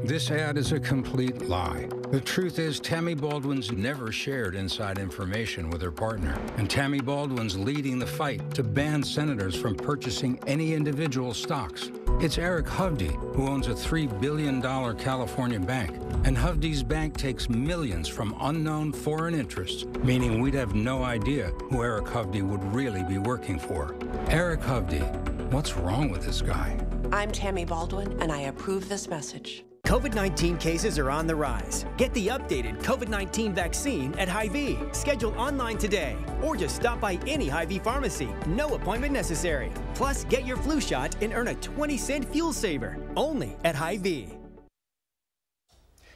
This ad is a complete lie. The truth is, Tammy Baldwin's never shared inside information with her partner. And Tammy Baldwin's leading the fight to ban senators from purchasing any individual stocks. It's Eric Hovde, who owns a $3 billion California bank. And Hovde's bank takes millions from unknown foreign interests, meaning we'd have no idea who Eric Hovde would really be working for. Eric Hovde, what's wrong with this guy? I'm Tammy Baldwin, and I approve this message. COVID-19 cases are on the rise. Get the updated COVID-19 vaccine at Hy-Vee. Schedule online today, or just stop by any Hy-Vee pharmacy. No appointment necessary. Plus, get your flu shot and earn a 20-cent fuel saver. Only at Hy-Vee.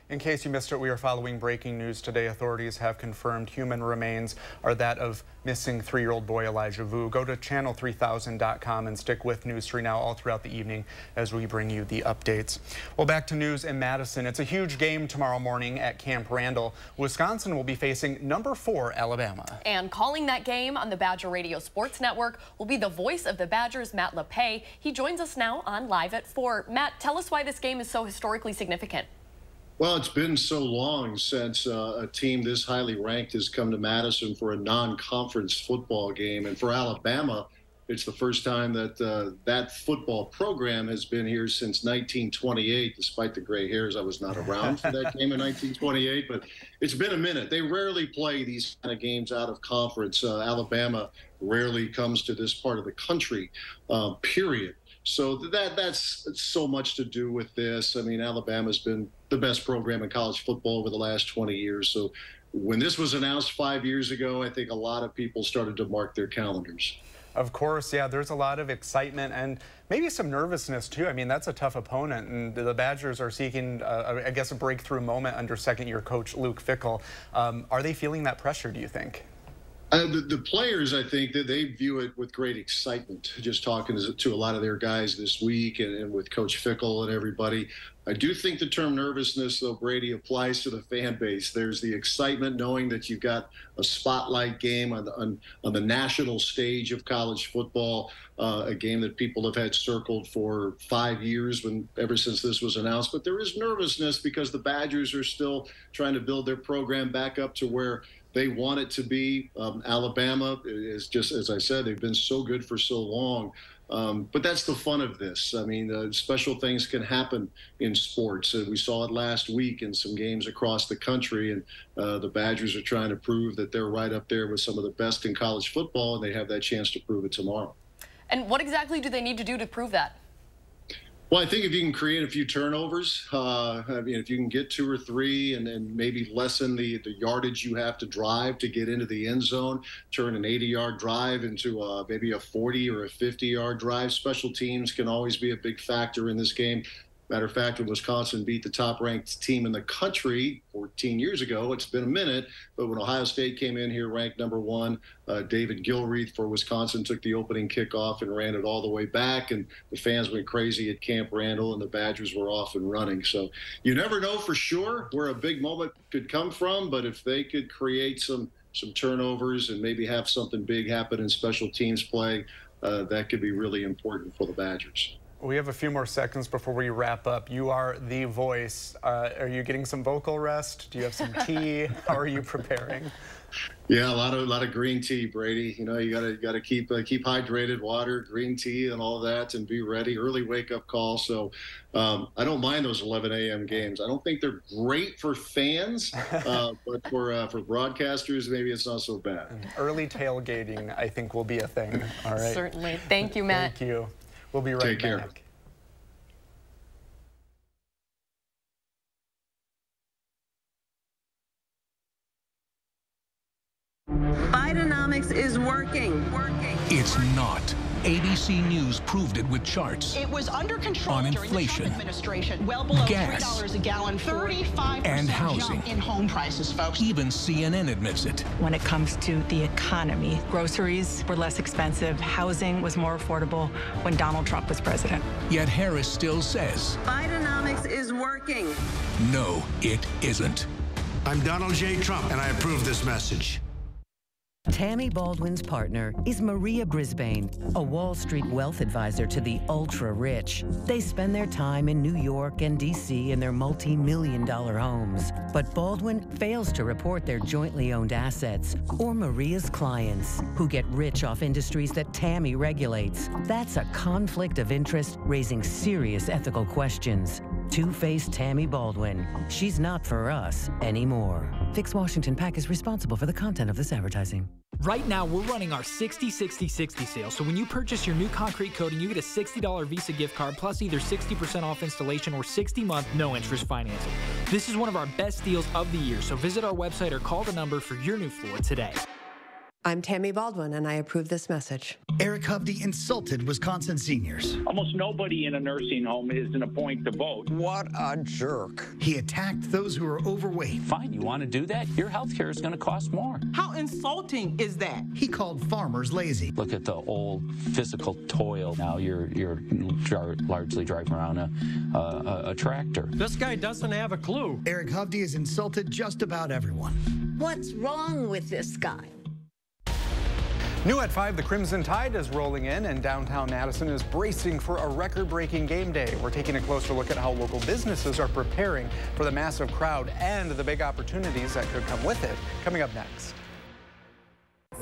In case you missed it, we are following breaking news today. Authorities have confirmed human remains are that of missing 3-year-old boy Elijah Vu. Go to channel3000.com and stick with News 3 Now all throughout the evening as we bring you the updates. Well, back to news in Madison. It's a huge game tomorrow morning at Camp Randall. Wisconsin will be facing number 4 Alabama. And calling that game on the Badger Radio Sports Network will be the voice of the Badgers, Matt LePay. He joins us now on Live at 4. Matt, tell us why this game is so historically significant. Well, it's been so long since a team this highly ranked has come to Madison for a non-conference football game. And for Alabama, It's the first time that that football program has been here since 1928. Despite the gray hairs, I was not around for that game in 1928, but it's been a minute. They rarely play these kind of games out of conference. Alabama rarely comes to this part of the country, period. So that's so much to do with this. I mean, Alabama's been the best program in college football over the last 20 years. So when this was announced 5 years ago, I think a lot of people started to mark their calendars. Of course, yeah, there's a lot of excitement and maybe some nervousness too. I mean, that's a tough opponent, and the Badgers are seeking, I guess, a breakthrough moment under second-year coach Luke Fickell. Are they feeling that pressure, do you think? The players, I think, that they view it with great excitement. Just talking to a lot of their guys this week and with Coach Fickell and everybody. I do think the term nervousness, though, Brady, applies to the fan base. There's the excitement knowing that you've got a spotlight game on the national stage of college football, a game that people have had circled for 5 years ever since this was announced. But there is nervousness because the Badgers are still trying to build their program back up to where they want it to be. Alabama is just, as I said, they've been so good for so long. But that's the fun of this. I mean, special things can happen in sports. We saw it last week in some games across the country, and the Badgers are trying to prove that they're right up there with some of the best in college football, and they have that chance to prove it tomorrow. And what exactly do they need to do to prove that? Well, I think if you can create a few turnovers, I mean, if you can get 2 or 3 and then maybe lessen the yardage you have to drive to get into the end zone, turn an 80-yard drive into maybe a 40 or a 50-yard drive. Special teams can always be a big factor in this game. Matter of fact, when Wisconsin beat the top-ranked team in the country 14 years ago, it's been a minute, but when Ohio State came in here ranked #1, David Gilreath for Wisconsin took the opening kickoff and ran it all the way back, and the fans went crazy at Camp Randall, and the Badgers were off and running. So you never know for sure where a big moment could come from, but if they could create some turnovers and maybe have something big happen in special teams play, that could be really important for the Badgers. We have a few more seconds before we wrap up. You are the voice. Are you getting some vocal rest? Do you have some tea? How are you preparing? Yeah, a lot of green tea, Brady. You know, you gotta keep hydrated, water, green tea, and all that, and be ready. Early wake up call. So I don't mind those 11 a.m. games. I don't think they're great for fans, but for broadcasters, maybe it's not so bad. Early tailgating, I think, will be a thing. All right. Certainly. Thank you, Matt. Thank you. We'll be right back. Take care. Bidenomics is working. It's not. ABC News proved it with charts. It was under control on during inflation, the Trump administration, well below gas, $3 a gallon, 35% and housing. jump in home prices, folks. Even CNN admits it. When it comes to the economy, groceries were less expensive, housing was more affordable when Donald Trump was president. Yet Harris still says, Bidenomics is working. No, it isn't. I'm Donald J. Trump, and I approve this message. Tammy Baldwin's partner is Maria Brisbane, a Wall Street wealth advisor to the ultra-rich. They spend their time in New York and D.C. in their multi-million-dollar homes. But Baldwin fails to report their jointly owned assets or Maria's clients, who get rich off industries that Tammy regulates. That's a conflict of interest raising serious ethical questions. Two-faced Tammy Baldwin. She's not for us anymore. Fix Washington PAC is responsible for the content of this advertising. Right now, we're running our 60-60-60 sale. So when you purchase your new concrete coating, you get a $60 Visa gift card plus either 60% off installation or 60-month no-interest financing. This is one of our best deals of the year, so visit our website or call the number for your new floor today. I'm Tammy Baldwin, and I approve this message. Eric Hovde insulted Wisconsin seniors. Almost nobody in a nursing home is in a point to vote. What a jerk. He attacked those who are overweight. Fine, you want to do that? Your health care is going to cost more. How insulting is that? He called farmers lazy. Look at the old physical toil. Now you're largely driving around a tractor. This guy doesn't have a clue. Eric Hovde has insulted just about everyone. What's wrong with this guy? New at 5, the Crimson Tide is rolling in, and downtown Madison is bracing for a record-breaking game day. We're taking a closer look at how local businesses are preparing for the massive crowd and the big opportunities that could come with it. Coming up next.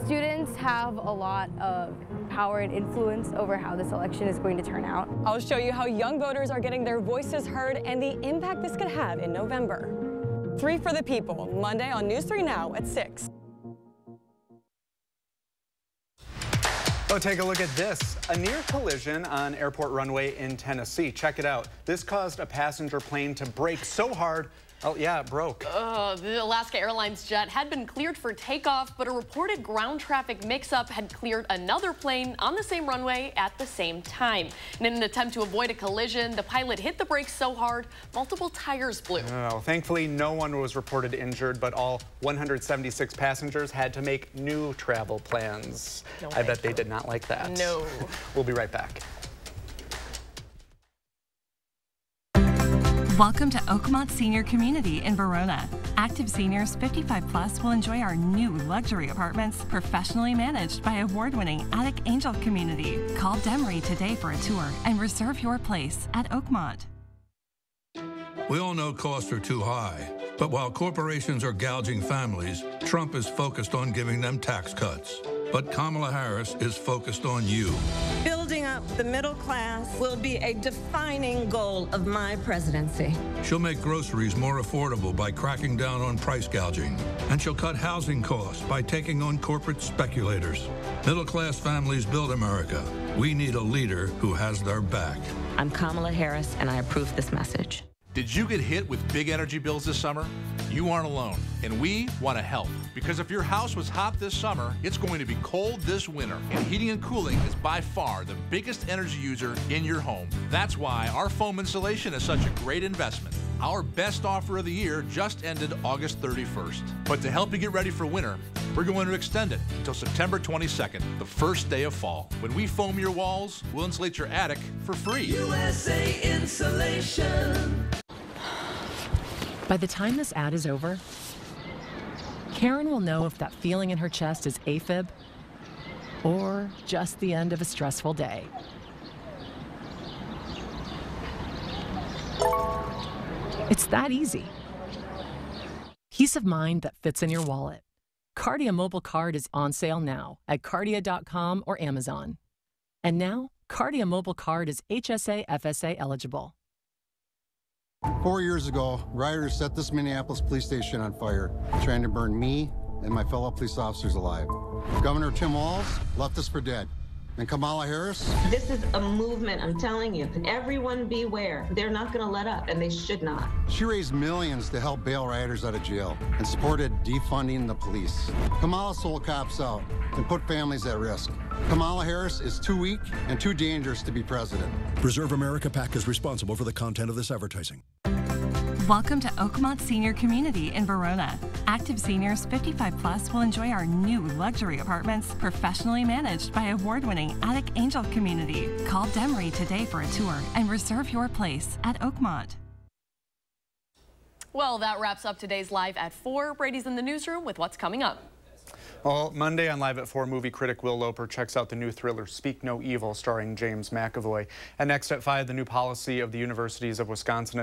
Students have a lot of power and influence over how this election is going to turn out. I'll show you how young voters are getting their voices heard and the impact this could have in November. 3 for the People, Monday on News 3 Now at 6. Oh, take a look at this. A near collision on airport runway in Tennessee. Check it out. This caused a passenger plane to brake so hard, oh yeah, it broke. The Alaska Airlines jet had been cleared for takeoff, but a reported ground traffic mix-up had cleared another plane on the same runway at the same time. And in an attempt to avoid a collision, the pilot hit the brakes so hard, multiple tires blew. Oh, thankfully, no one was reported injured, but all 176 passengers had to make new travel plans. No I bet they did not like that. No. We'll be right back. Welcome to Oakmont Senior Community in Verona. Active seniors 55 plus will enjoy our new luxury apartments, professionally managed by award-winning Attic Angel Community. Call Demery today for a tour and reserve your place at Oakmont. We all know costs are too high, but while corporations are gouging families, Trump is focused on giving them tax cuts. But Kamala Harris is focused on you. Building up the middle class will be a defining goal of my presidency. She'll make groceries more affordable by cracking down on price gouging. And she'll cut housing costs by taking on corporate speculators. Middle-class families build America. We need a leader who has their back. I'm Kamala Harris, and I approve this message. Did you get hit with big energy bills this summer? You aren't alone, and we want to help. Because if your house was hot this summer, it's going to be cold this winter. And heating and cooling is by far the biggest energy user in your home. That's why our foam insulation is such a great investment. Our best offer of the year just ended August 31st. But to help you get ready for winter, we're going to extend it until September 22nd, the first day of fall. When we foam your walls, we'll insulate your attic for free. USA Insulation. By the time this ad is over, Karen will know if that feeling in her chest is AFib or just the end of a stressful day. It's that easy. Peace of mind that fits in your wallet. Cardia Mobile Card is on sale now at Cardia.com or Amazon. And now, Cardia Mobile Card is HSA FSA eligible. 4 years ago, rioters set this Minneapolis police station on fire, trying to burn me and my fellow police officers alive. Governor Tim Walz left us for dead. And Kamala Harris? This is a movement, I'm telling you. Everyone beware. They're not going to let up, and they should not. She raised millions to help bail rioters out of jail and supported defunding the police. Kamala sold cops out and put families at risk. Kamala Harris is too weak and too dangerous to be president. Reserve America PAC is responsible for the content of this advertising. Welcome to Oakmont Senior Community in Verona. Active seniors 55 plus will enjoy our new luxury apartments, professionally managed by award-winning Attic Angel Community. Call Demery today for a tour and reserve your place at Oakmont. Well, that wraps up today's Live at 4. Brady's in the newsroom with what's coming up. Well, Monday on Live at 4, movie critic Will Loper checks out the new thriller Speak No Evil, starring James McAvoy. And next at 5, the new policy of the universities of Wisconsin